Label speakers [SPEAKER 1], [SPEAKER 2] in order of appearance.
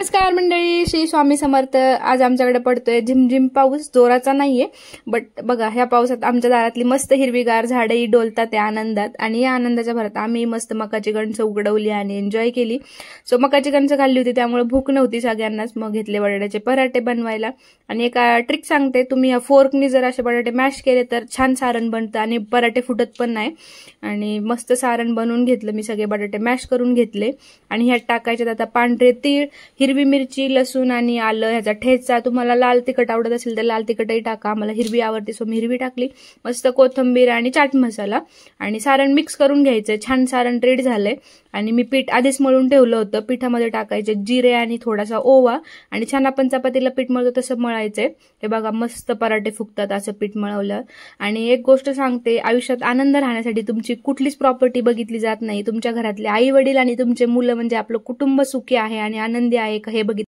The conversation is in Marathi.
[SPEAKER 1] नमस्कार मंडळी, श्री स्वामी समर्थ। आज आमच्याकडे पडतोय झिमझिम पाऊस, जोराचा नाहीये बट बघा ह्या पावसात आमच्या दारातली मस्त हिरवीगार झाडही डोलतात त्या आनंदात। आणि या आनंदाच्या भरात आम्ही मस्त मकाची कणसं उघडवली आणि एन्जॉय केली। सो मकाची कणसं खाल्ली होती त्यामुळे भूक नव्हती सगळ्यांनाच, मग घेतले बटाट्याचे पराठे बनवायला। आणि एक ट्रिक सांगते, तुम्ही या फोर्कनी जर असे बटाटे मॅश केले तर छान सारण बनतं आणि पराठे फुटत पण नाही। आणि मस्त सारण बनवून घेतलं मी, सगळे बटाटे मॅश करून घेतले आणि ह्यात टाकायचे आता पांढरे तीळ, हिरवी मिरची, लसूण आणि आलं ह्याचा ठेचा। तुम्हाला लाल तिखट आवडत असेल तर लाल तिखटही टाका, मला हिरवी आवडते सो मी हिरवी टाकली। मस्त कोथिंबीर आणि चाट मसाला आणि सारण मिक्स करून घ्यायचं। छान सारण रेडी झालंय आणि मी पीठ आधीच मळून ठेवलं होतं। पिठामध्ये टाकायचे जिरे आणि थोडासा ओवा आणि छान आपण चपातीला पीठ मळतो तसं मळायचंय। हे बघा मस्त पराठे फुगतात असं पीठ मळवलं। आणि एक गोष्ट सांगते, आयुष्यात आनंद राहण्यासाठी तुमची कुठलीच प्रॉपर्टी बघितली जात नाही, तुमच्या घरातले आई वडील आणि तुमचे मुलं म्हणजे आपलं कुटुंब सुखी आहे आणि आनंदी आहे का हे बघितलं